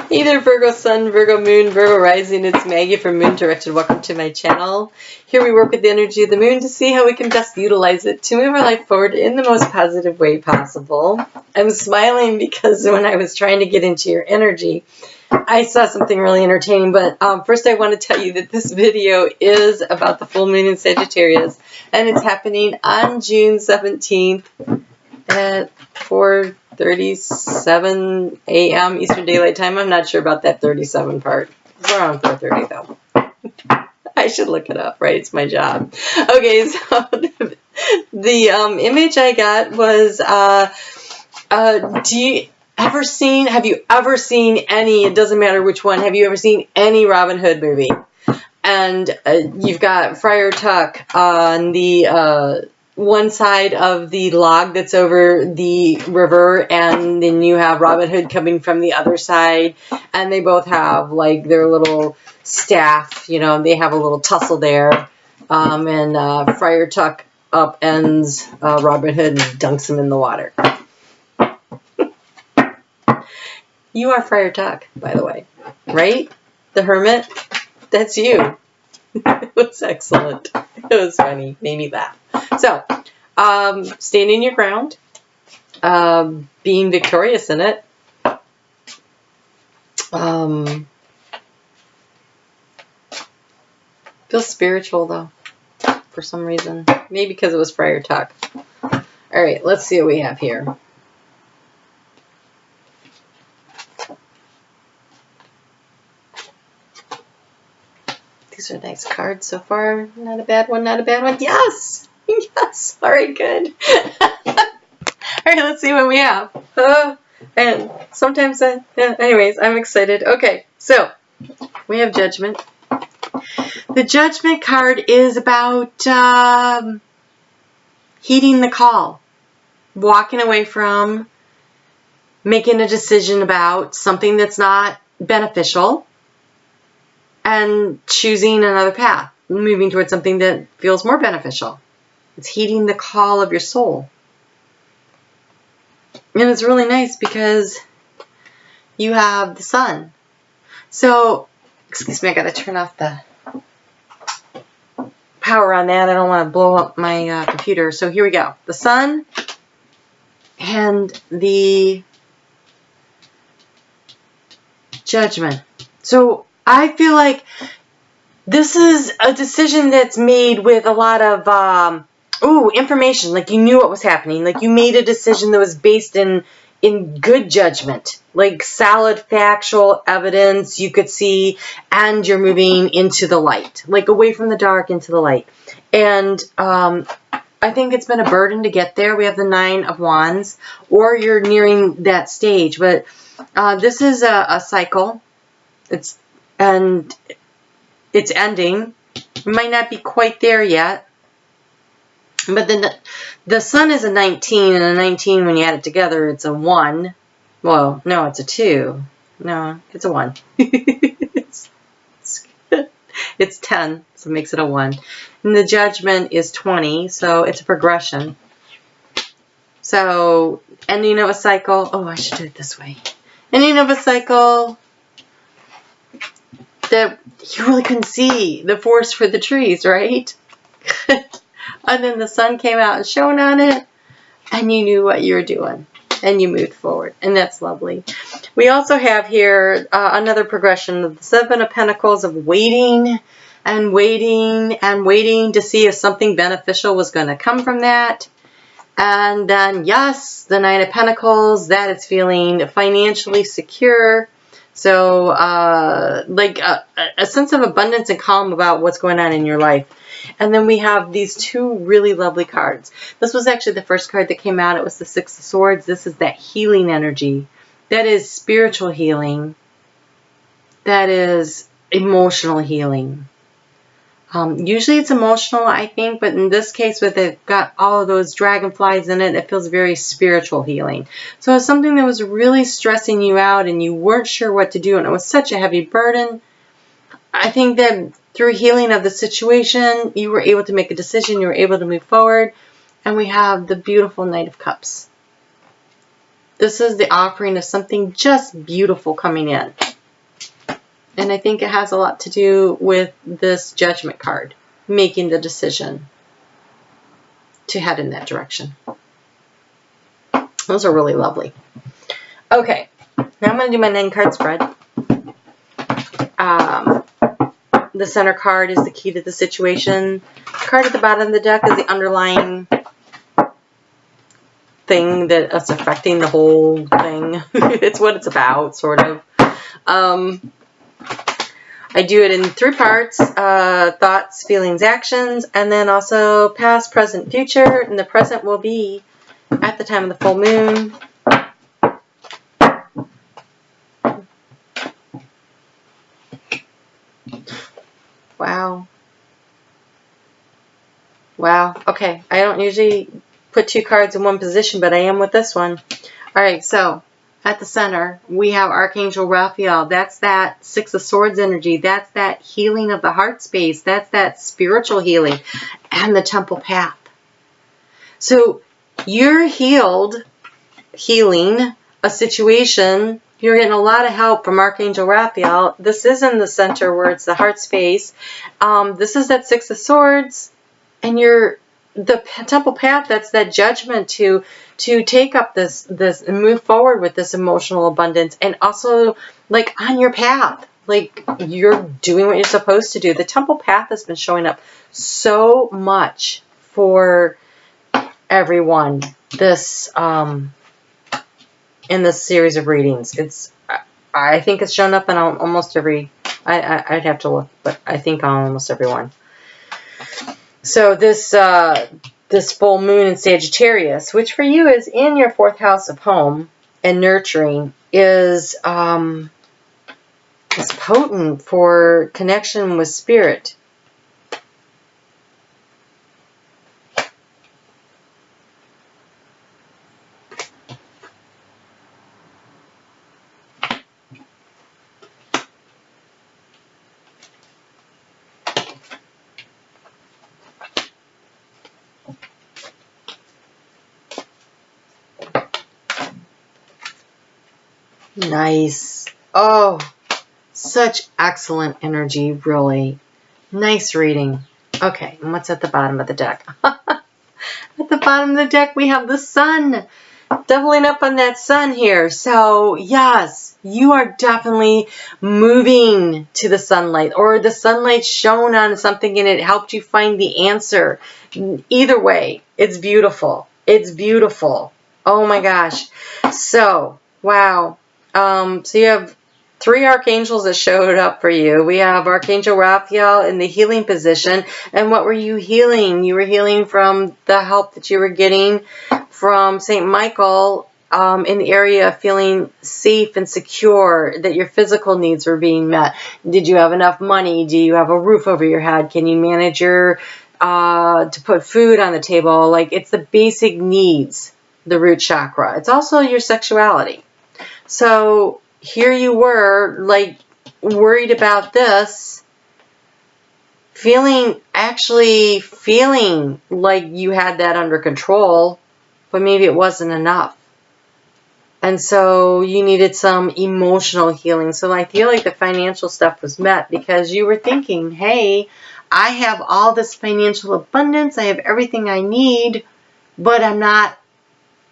Hey there, Virgo Sun, Virgo Moon, Virgo Rising. It's Maggie from Moon Directed. Welcome to my channel. Here we work with the energy of the moon to see how we can best utilize it to move our life forward in the most positive way possible. I'm smiling because when I was trying to get into your energy, I saw something really entertaining. But first I want to tell you that this video is about the full moon in Sagittarius, and it's happening on June 17th at 4:37 a.m. Eastern Daylight Time. I'm not sure about that 37 part. It's around 4:30 though. I should look it up, right? It's my job. Okay, so the image I got was, have you ever seen any, it doesn't matter which one, have you ever seen any Robin Hood movie? And you've got Friar Tuck on the one side of the log that's over the river, and then you have Robin Hood coming from the other side, and they both have like their little staff, you know, they have a little tussle there, and Friar Tuck upends Robin Hood and dunks him in the water. You are Friar Tuck, by the way, right? The hermit? That's you. It was excellent. It was funny. Made me laugh. So, standing your ground, being victorious in it. Feels spiritual though, for some reason. Maybe because it was Friar Tuck. All right, let's see what we have here. These are nice cards so far. Not a bad one, not a bad one. Yes! Yes! All right, good. All right, let's see what we have. And sometimes, anyways, I'm excited. Okay, so we have Judgment. The Judgment card is about heeding the call, walking away from, making a decision about something that's not beneficial, and choosing another path, moving towards something that feels more beneficial. It's heeding the call of your soul. And it's really nice because you have the sun. So, excuse me, I got to turn off the power on that. I don't want to blow up my computer. So here we go. The sun and the Judgment. So I feel like this is a decision that's made with a lot of information. Like you knew what was happening. Like you made a decision that was based in good judgment, like solid factual evidence you could see, and you're moving into the light, like away from the dark into the light. And I think it's been a burden to get there. We have the 9 of Wands, or you're nearing that stage. But this is a cycle. It's ending. It might not be quite there yet. But then the sun is a 19, and a 19, when you add it together, it's a 1. Well, no, it's a 2. No, it's a 1. It's 10, so it makes it a 1. And the Judgment is 20, so it's a progression. So, ending of a cycle. Oh, I should do it this way. Ending of a cycle that you really couldn't see the forest for the trees, right? And then the sun came out and shone on it, and you knew what you were doing, and you moved forward, and that's lovely. We also have here another progression of the 7 of Pentacles, of waiting and waiting and waiting to see if something beneficial was going to come from that. And then, yes, the 9 of Pentacles, that it's feeling financially secure. So, like a sense of abundance and calm about what's going on in your life. And then we have these 2 really lovely cards. This was actually the first card that came out. It was the 6 of Swords. This is that healing energy. That is spiritual healing. That is emotional healing. Usually it's emotional, I think, but in this case, with it got all of those dragonflies in it, it feels very spiritual healing. So it's something that was really stressing you out and you weren't sure what to do, and it was such a heavy burden. I think that through healing of the situation, you were able to make a decision, you were able to move forward, and we have the beautiful Knight of Cups. This is the offering of something just beautiful coming in. And I think it has a lot to do with this Judgment card, making the decision to head in that direction. Those are really lovely. Okay, now I'm going to do my 9-card spread. The center card is the key to the situation. The card at the bottom of the deck is the underlying thing that's affecting the whole thing. It's what it's about, sort of. I do it in 3 parts, thoughts, feelings, actions, and then also past, present, future. And the present will be at the time of the full moon. Wow. Wow. Okay. I don't usually put 2 cards in one position, but I am with this one. All right. So at the center, we have Archangel Raphael. That's that 6 of Swords energy. That's that healing of the heart space. That's that spiritual healing and the temple path. So you're healing a situation. You're getting a lot of help from Archangel Raphael. This is in the center where it's the heart space. This is that 6 of Swords. And the temple path, that's that judgment to take up this and move forward with this emotional abundance, and also like on your path, like you're doing what you're supposed to do. The temple path has been showing up so much for everyone this in this series of readings. I think it's shown up in almost every. I'd have to look, but I think on almost every one. So this full moon in Sagittarius, which for you is in your 4th house of home and nurturing, is potent for connection with spirit. Nice. Oh, such excellent energy, really. Nice reading. Okay, and what's at the bottom of the deck? At the bottom of the deck, we have the sun. Doubling up on that sun here. So, yes, you are definitely moving to the sunlight, or the sunlight shone on something and it helped you find the answer. Either way, it's beautiful. It's beautiful. Oh my gosh. So, wow. So you have 3 archangels that showed up for you. We have Archangel Raphael in the healing position. And what were you healing? You were healing from the help that you were getting from St. Michael in the area of feeling safe and secure, that your physical needs were being met. Did you have enough money? Do you have a roof over your head? Can you manage to put food on the table? Like, it's the basic needs, the root chakra. It's also your sexuality. So here you were, like, worried about this, actually feeling like you had that under control, but maybe it wasn't enough. And so you needed some emotional healing. So I feel like the financial stuff was met because you were thinking, hey, I have all this financial abundance, I have everything I need, but I'm not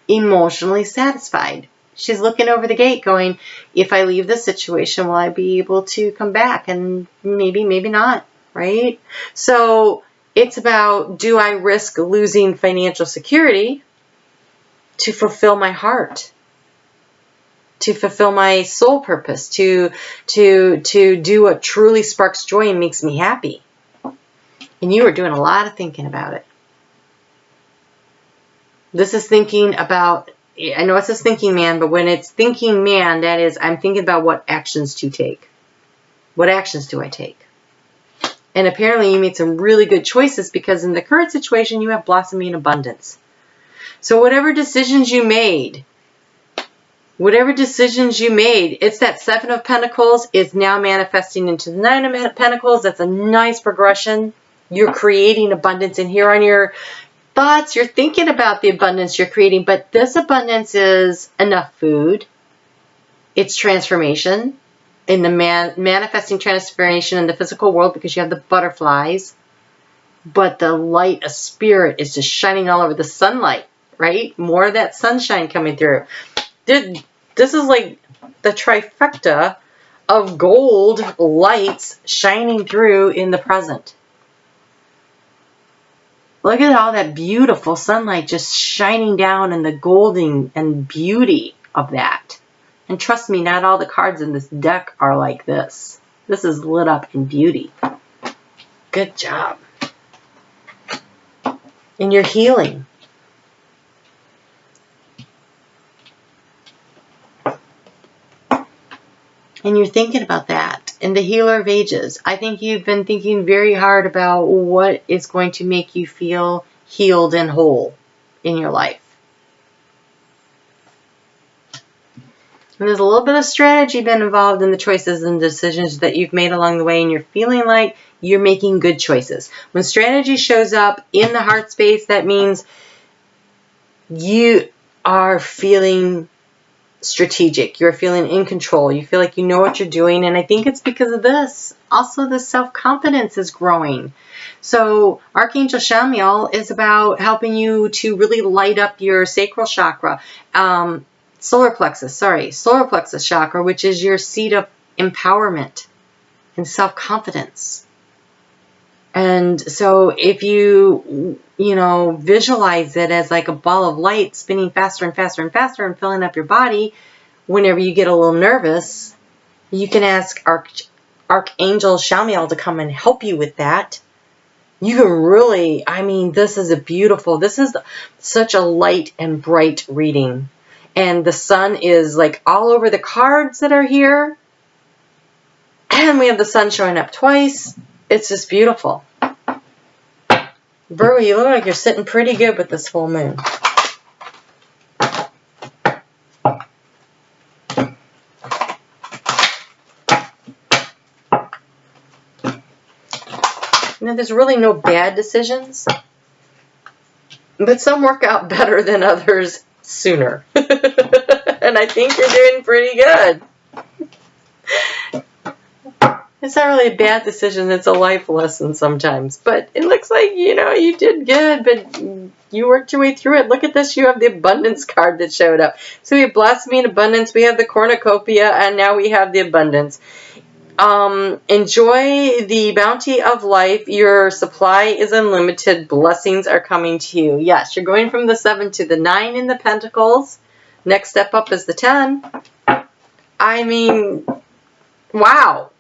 emotionally satisfied. She's looking over the gate going, if I leave this situation, will I be able to come back? And maybe, maybe not, right? So it's about, do I risk losing financial security to fulfill my heart, to fulfill my soul purpose, to do what truly sparks joy and makes me happy? And you were doing a lot of thinking about it. This is thinking about, I know it says thinking man, but when it's thinking man, that is, I'm thinking about what actions to take. What actions do I take? And apparently you made some really good choices, because in the current situation, you have blossoming abundance. So whatever decisions you made, it's that 7 of Pentacles is now manifesting into the 9 of Pentacles. That's a nice progression. You're creating abundance, and here on your thoughts, you're thinking about the abundance you're creating, but this abundance is enough food, it's transformation, in the manifesting transformation in the physical world because you have the butterflies. But the light of spirit is just shining all over the sunlight, right? More of that sunshine coming through. This is like the trifecta of gold lights shining through in the present. Look at all that beautiful sunlight just shining down and the golden and beauty of that. And trust me, not all the cards in this deck are like this. This is lit up in beauty. Good job. And you're healing. And you're thinking about that. And the healer of ages. I think you've been thinking very hard about what is going to make you feel healed and whole in your life. And there's a little bit of strategy been involved in the choices and decisions that you've made along the way, and you're feeling like you're making good choices. When strategy shows up in the heart space, that means you are feeling strategic. You're feeling in control. You feel like you know what you're doing, and I think it's because of this. Also, the self-confidence is growing. So Archangel Chamuel is about helping you to really light up your sacral chakra. Solar plexus chakra, which is your seat of empowerment and self-confidence. And so if you visualize it as like a ball of light spinning faster and faster and faster and filling up your body, whenever you get a little nervous, you can ask Archangel Chamuel to come and help you with that. You can really, this is such a light and bright reading. And the sun is like all over the cards that are here. And we have the sun showing up twice. It's just beautiful. Virgo, you look like you're sitting pretty good with this full moon. There's really no bad decisions. But some work out better than others sooner. And I think you're doing pretty good. It's not really a bad decision. It's a life lesson sometimes. But it looks like, you did good, but you worked your way through it. Look at this. You have the abundance card that showed up. So we have blossoming abundance. We have the cornucopia, and now we have the abundance. Enjoy the bounty of life. Your supply is unlimited. Blessings are coming to you. Yes, you're going from the 7 to the 9 in the Pentacles. Next step up is the 10. Wow.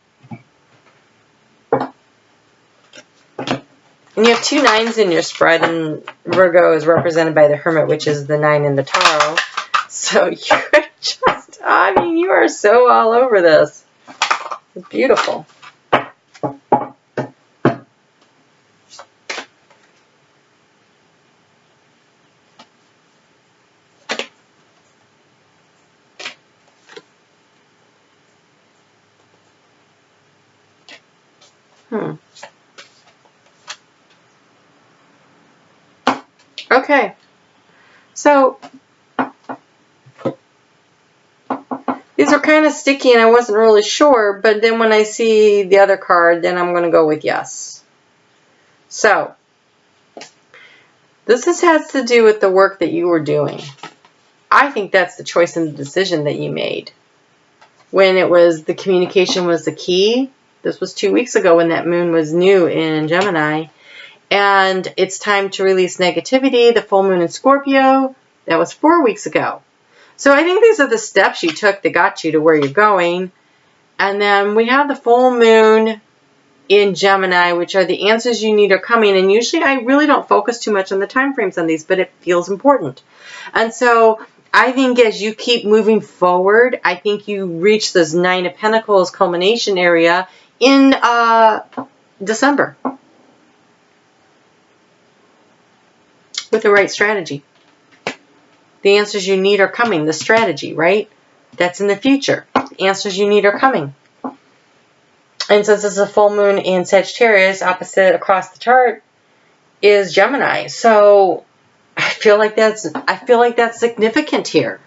And you have 2 9s in your spread, and Virgo is represented by the Hermit, which is the 9 in the Tarot. So you're just, you are so all over this. It's beautiful. Okay. So these are kind of sticky and I wasn't really sure, but then when I see the other card, then I'm going to go with yes. So this has to do with the work that you were doing. I think that's the choice and the decision that you made. When it was the communication was the key. This was 2 weeks ago when that moon was new in Gemini. And it's time to release negativity. The full moon in Scorpio, that was 4 weeks ago. So I think these are the steps you took that got you to where you're going. And then we have the full moon in Gemini, which are the answers you need are coming. And usually I really don't focus too much on the time frames on these, but it feels important. And so I think as you keep moving forward, I think you reach this 9 of Pentacles culmination area in December with the right strategy. The answers you need are coming. The strategy, right? That's in the future. The answers you need are coming. And since this is a full moon in Sagittarius, opposite across the chart is Gemini. So I feel like that's significant here.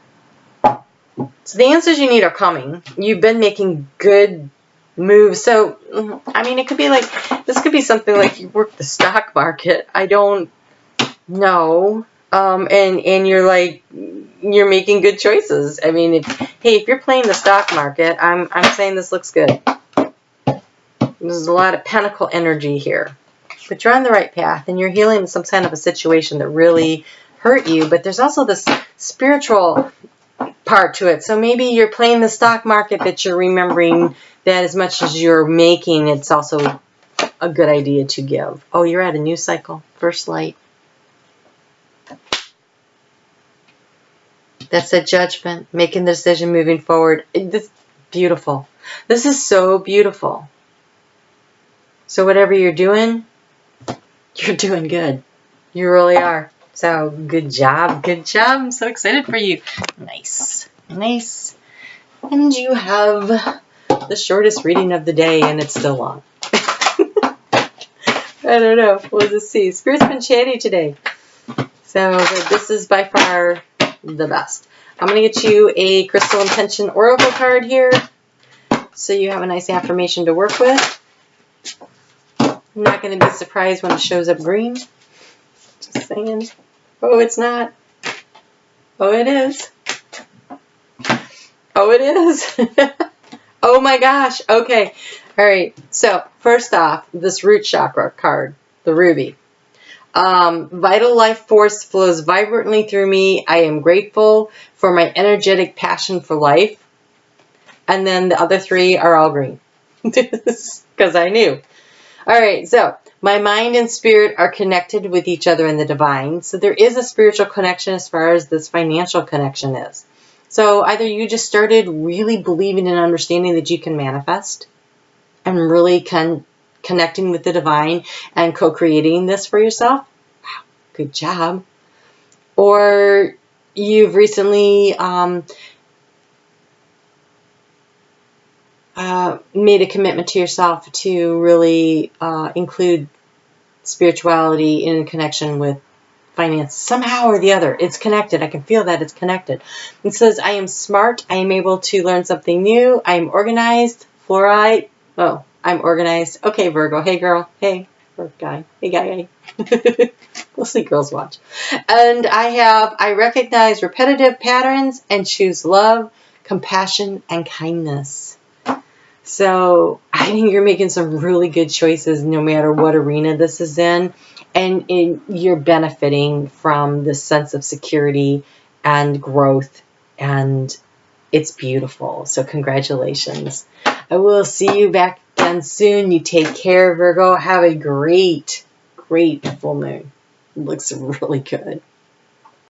So the answers you need are coming. You've been making good moves. So, I mean, it could be like, this could be something like you work the stock market. I don't know. And you're like, you're making good choices. I mean, if you're playing the stock market, I'm saying this looks good. There's a lot of pentacle energy here. But you're on the right path, and you're healing some kind of a situation that really hurt you. But there's also this spiritual part to it. So maybe you're playing the stock market, but you're remembering that as much as you're making, it's also a good idea to give. Oh, you're at a new cycle. First light. That's a judgment. Making the decision, moving forward. This beautiful. This is so beautiful. So whatever you're doing good. You really are. So good job. Good job. I'm so excited for you. Nice. Nice. And you have the shortest reading of the day, and it's still long. I don't know. We'll just see. Spirit's been chatty today. So this is by far the best. I'm going to get you a Crystal Intention Oracle card here, so you have a nice affirmation to work with. I'm not going to be surprised when it shows up green. Just saying. Oh, it's not. Oh, it is. Oh, it is. Oh my gosh. Okay. All right. So first off, this root chakra card, the ruby. Vital life force flows vibrantly through me. I am grateful for my energetic passion for life. And then the other three are all green. Because I knew. All right. So my mind and spirit are connected with each other in the divine. So there is a spiritual connection as far as this financial connection is. So either you just started really believing and understanding that you can manifest and really connecting with the divine and co-creating this for yourself. Wow, good job. Or you've recently made a commitment to yourself to really include spirituality in connection with finance. Somehow or the other, it's connected. I can feel that it's connected. It says, I am smart. I am able to learn something new. I am organized. Fluoride. Oh, I'm organized. Okay, Virgo. Hey, girl. Hey, Virgo guy. Hey, guy. Mostly girls watch. And I recognize repetitive patterns and choose love, compassion, and kindness. So I think you're making some really good choices no matter what arena this is in. And you're benefiting from this sense of security and growth. And it's beautiful. So congratulations. I will see you back again soon. You take care, Virgo. Have a great, great full moon. It looks really good.